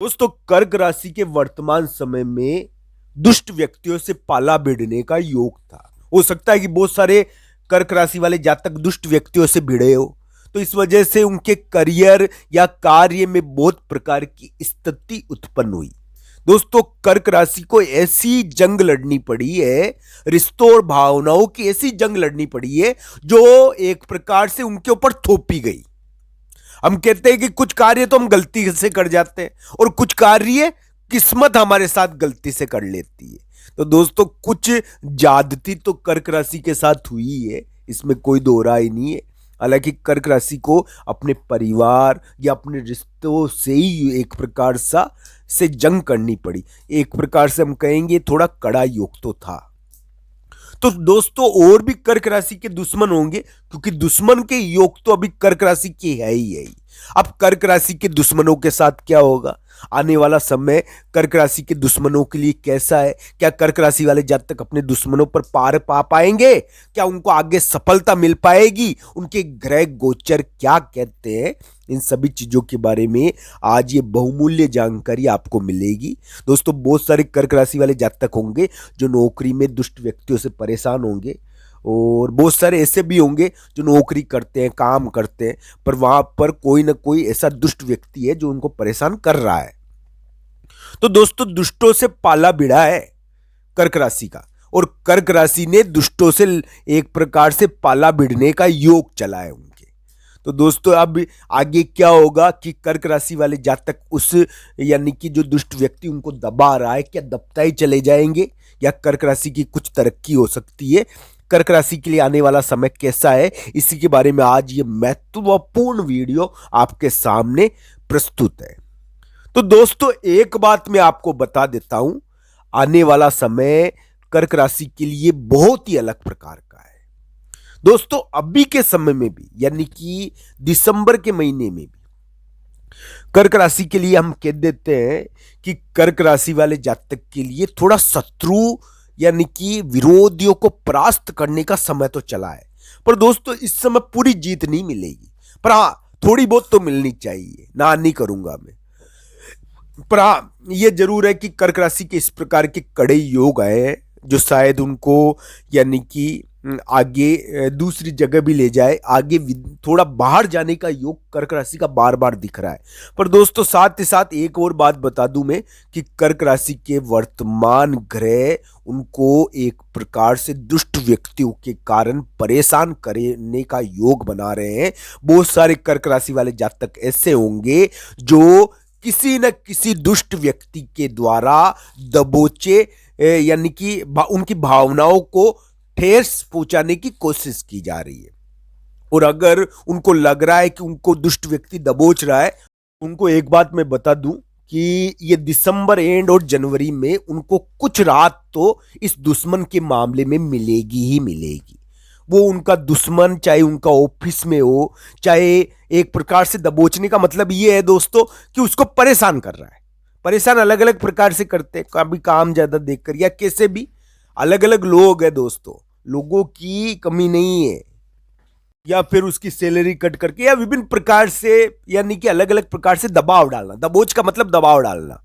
दोस्तों, कर्क राशि के वर्तमान समय में दुष्ट व्यक्तियों से पाला भिड़ने का योग था। हो सकता है कि बहुत सारे कर्क राशि वाले जातक दुष्ट व्यक्तियों से भिड़े हो, तो इस वजह से उनके करियर या कार्य में बहुत प्रकार की स्थिति उत्पन्न हुई। दोस्तों, कर्क राशि को ऐसी जंग लड़नी पड़ी है, रिश्तों और भावनाओं की ऐसी जंग लड़नी पड़ी है जो एक प्रकार से उनके ऊपर थोपी गई। हम कहते हैं कि कुछ कार्य तो हम गलती से कर जाते हैं और कुछ कार्य किस्मत हमारे साथ गलती से कर लेती है। तो दोस्तों, कुछ ज्यादती तो कर्क राशि के साथ हुई है, इसमें कोई दो राय नहीं है। हालांकि कर्क राशि को अपने परिवार या अपने रिश्तों से ही एक प्रकार से जंग करनी पड़ी। एक प्रकार से हम कहेंगे थोड़ा कड़ा योग तो था। तो दोस्तों, और भी कर्क राशि के दुश्मन होंगे, क्योंकि दुश्मन के योग तो अभी कर्क राशि के है ही। अब कर्क राशि के दुश्मनों के साथ क्या होगा, आने वाला समय कर्क राशि के दुश्मनों के लिए कैसा है? क्या कर्क राशि वाले जातक अपने दुश्मनों पर पार पा पाएंगे? क्या उनको आगे सफलता मिल पाएगी? उनके ग्रह गोचर क्या कहते हैं? इन सभी चीजों के बारे में आज ये बहुमूल्य जानकारी आपको मिलेगी। दोस्तों, बहुत सारे कर्क राशि वाले जातक होंगे जो नौकरी में दुष्ट व्यक्तियों से परेशान होंगे, और बहुत सारे ऐसे भी होंगे जो नौकरी करते हैं, काम करते हैं, पर वहां पर कोई ना कोई ऐसा दुष्ट व्यक्ति है जो उनको परेशान कर रहा है। तो दोस्तों, दुष्टों से पाला भिड़ा है कर्क राशि का, और कर्क राशि ने दुष्टों से एक प्रकार से पाला भिड़ने का योग चला है उनके। तो दोस्तों, अब आगे क्या होगा कि कर्क राशि वाले जातक उस यानी कि जो दुष्ट व्यक्ति उनको दबा रहा है, क्या दबता ही चले जाएंगे, या कर्क राशि की कुछ तरक्की हो सकती है? कर्क राशि के लिए आने वाला समय कैसा है, इसी के बारे में आज ये महत्वपूर्ण वीडियो आपके सामने प्रस्तुत है। तो दोस्तों, एक बात मैं आपको बता देता हूं, आने वाला समय कर्क राशि के लिए बहुत ही अलग प्रकार का है। दोस्तों, अभी के समय में भी यानी कि दिसंबर के महीने में भी कर्क राशि के लिए हम कह देते हैं कि कर्क राशि वाले जातक के लिए थोड़ा शत्रु यानी कि विरोधियों को परास्त करने का समय तो चला है। पर दोस्तों, इस समय पूरी जीत नहीं मिलेगी, पर हाँ, थोड़ी बहुत तो मिलनी चाहिए, ना नहीं करूंगा मैं। पर हाँ, ये जरूर है कि कर्क राशि के इस प्रकार के कड़े योग आए जो शायद उनको यानी कि आगे दूसरी जगह भी ले जाए, आगे थोड़ा बाहर जाने का योग कर्क राशि का बार बार दिख रहा है। पर दोस्तों, साथ ही साथ एक और बात बता दूं मैं कि कर्क राशि के वर्तमान ग्रह उनको एक प्रकार से दुष्ट व्यक्तियों के कारण परेशान करने का योग बना रहे हैं। बहुत सारे कर्क राशि वाले जातक ऐसे होंगे जो किसी न किसी दुष्ट व्यक्ति के द्वारा दबोचे यानी कि उनकी भावनाओं को ठेस पहुंचाने की कोशिश की जा रही है। और अगर उनको लग रहा है कि उनको दुष्ट व्यक्ति दबोच रहा है, उनको एक बात मैं बता दूं कि ये दिसंबर एंड और जनवरी में उनको कुछ राहत तो इस दुश्मन के मामले में मिलेगी ही मिलेगी। वो उनका दुश्मन चाहे उनका ऑफिस में हो, चाहे एक प्रकार से दबोचने का मतलब ये है दोस्तों कि उसको परेशान कर रहा है। परेशान अलग अलग प्रकार से करते हैं, कभी काम ज्यादा देखकर या कैसे भी, अलग अलग लोग हैं दोस्तों, लोगों की कमी नहीं है, या फिर उसकी सैलरी कट करके या विभिन्न प्रकार से यानी कि अलग अलग प्रकार से दबाव डालना। दबोच का मतलब दबाव डालना।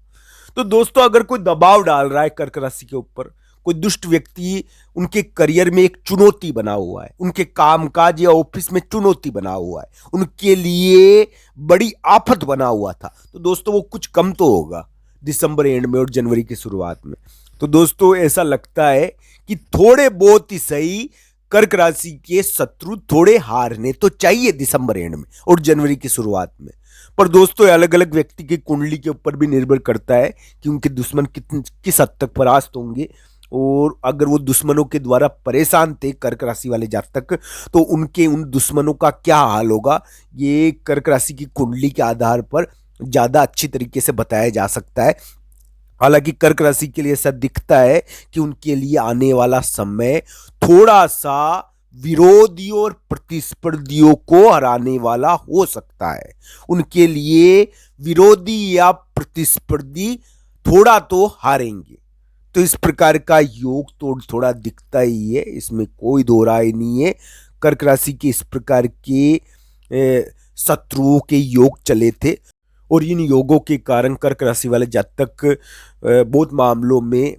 तो दोस्तों, अगर कोई दबाव डाल रहा है कर्क राशि के ऊपर, कोई दुष्ट व्यक्ति उनके करियर में एक चुनौती बना हुआ है, उनके कामकाज या ऑफिस में चुनौती बना हुआ है, उनके लिए बड़ी आफत बना हुआ था, तो दोस्तों वो कुछ कम तो होगा दिसंबर एंड में और जनवरी की शुरुआत में। तो दोस्तों, ऐसा लगता है कि थोड़े बहुत ही सही कर्क राशि के शत्रु थोड़े हारने तो चाहिए दिसंबर एंड में और जनवरी की शुरुआत में। पर दोस्तों, अलग अलग व्यक्ति की कुंडली के ऊपर भी निर्भर करता है कि उनके दुश्मन किस हद तक परास्त होंगे, और अगर वो दुश्मनों के द्वारा परेशान थे कर्क राशि वाले जातक, तो उनके उन दुश्मनों का क्या हाल होगा, ये कर्क राशि की कुंडली के आधार पर ज्यादा अच्छी तरीके से बताया जा सकता है। हालांकि कर्क राशि के लिए ऐसा दिखता है कि उनके लिए आने वाला समय थोड़ा सा विरोधियों और प्रतिस्पर्धियों को हराने वाला हो सकता है। उनके लिए विरोधी या प्रतिस्पर्धी थोड़ा तो हारेंगे। तो इस प्रकार का योग तो थोड़ा दिखता ही है, इसमें कोई दो राय नहीं है। कर्क राशि के इस प्रकार के शत्रुओं के योग चले थे, और इन योगों के कारण कर्क राशि वाले जातक बहुत मामलों में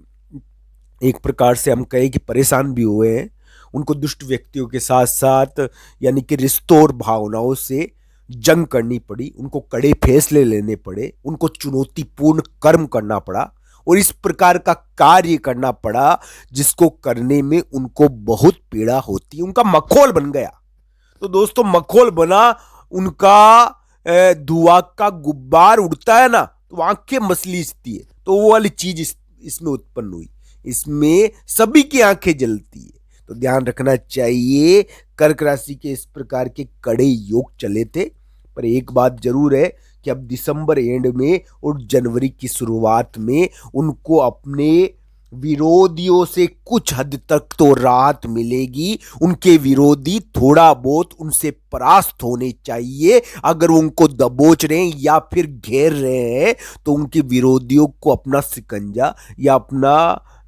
एक प्रकार से हम कहें कि परेशान भी हुए हैं। उनको दुष्ट व्यक्तियों के साथ साथ यानी कि रिश्तों और भावनाओं से जंग करनी पड़ी, उनको कड़े फैसले लेने पड़े, उनको चुनौतीपूर्ण कर्म करना पड़ा और इस प्रकार का कार्य करना पड़ा जिसको करने में उनको बहुत पीड़ा होती है। उनका मखौल बन गया। तो दोस्तों मखौल बना, उनका धुआं का गुब्बार उड़ता है ना, तो आंखें मसलीचती है। तो वो वाली चीज इसमें उत्पन्न हुई। इसमें सभी की आंखें जलती है। तो ध्यान रखना चाहिए, कर्क राशि के इस प्रकार के कड़े योग चले थे। पर एक बात जरूर है कि अब दिसंबर एंड में और जनवरी की शुरुआत में उनको अपने विरोधियों से कुछ हद तक तो राहत मिलेगी। उनके विरोधी थोड़ा बहुत उनसे परास्त होने चाहिए। अगर वो उनको दबोच रहे हैं या फिर घेर रहे हैं तो उनके विरोधियों को अपना शिकंजा या अपना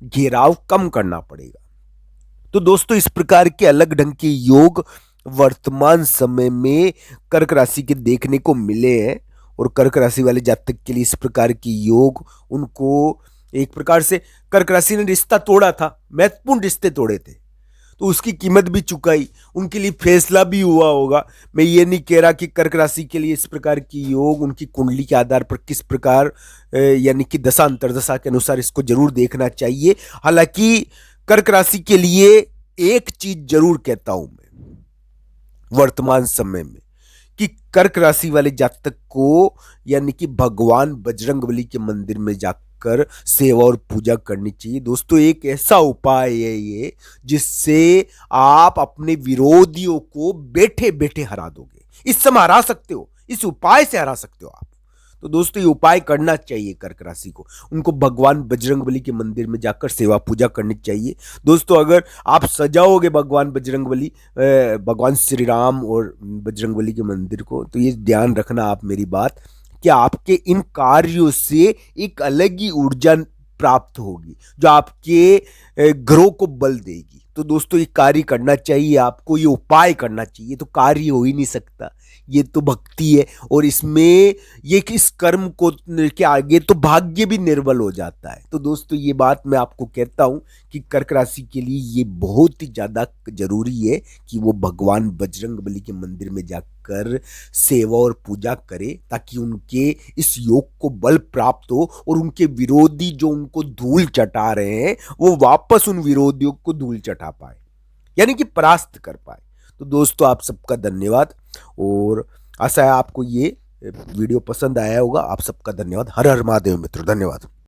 घेराव कम करना पड़ेगा। तो दोस्तों इस प्रकार के अलग ढंग के योग वर्तमान समय में कर्क राशि के देखने को मिले हैं और कर्क राशि वाले जातक के लिए इस प्रकार के योग उनको एक प्रकार से कर्क राशि ने रिश्ता तोड़ा था, महत्वपूर्ण रिश्ते तोड़े थे, तो उसकी कीमत भी चुकाई, उनके लिए फैसला भी हुआ होगा। मैं ये नहीं कह रहा कि कर्क राशि के लिए इस प्रकार की योग उनकी कुंडली के आधार पर किस प्रकार यानी कि दशा अंतर्दशा के अनुसार इसको जरूर देखना चाहिए। हालांकि कर्क राशि के लिए एक चीज जरूर कहता हूं मैं वर्तमान समय में कि कर्क राशि वाले जातक को यानी कि भगवान बजरंगबली के मंदिर में जाकर सेवा और पूजा करनी चाहिए। दोस्तों एक ऐसा उपाय है ये जिससे आप अपने विरोधियों को बैठे बैठे हरा दोगे। इस समय हरा सकते हो, इस उपाय से हरा सकते हो आप। तो दोस्तों ये उपाय करना चाहिए कर्क राशि को। उनको भगवान बजरंगबली के मंदिर में जाकर सेवा पूजा करनी चाहिए। दोस्तों अगर आप सजाओगे भगवान बजरंगबली भगवान श्री राम और बजरंगबली के मंदिर को, तो ये ध्यान रखना आप मेरी बात कि आपके इन कार्यों से एक अलग ही ऊर्जा प्राप्त होगी जो आपके ग्रह को बल देगी। तो दोस्तों ये कार्य करना चाहिए आपको, ये उपाय करना चाहिए। तो कार्य हो ही नहीं सकता, ये तो भक्ति है और इसमें ये इस कर्म को के आगे तो भाग्य भी निर्बल हो जाता है। तो दोस्तों ये बात मैं आपको कहता हूं कि कर्क राशि के लिए ये बहुत ही ज्यादा जरूरी है कि वो भगवान बजरंगबली के मंदिर में जाकर सेवा और पूजा करे ताकि उनके इस योग को बल प्राप्त हो और उनके विरोधी जो उनको धूल चटा रहे हैं वो वापस उन विरोधियों को धूल चटा पाए, यानी कि परास्त कर पाए। तो दोस्तों आप सबका धन्यवाद और आशा है आपको ये वीडियो पसंद आया होगा। आप सबका धन्यवाद। हर हर महादेव मित्रों, धन्यवाद।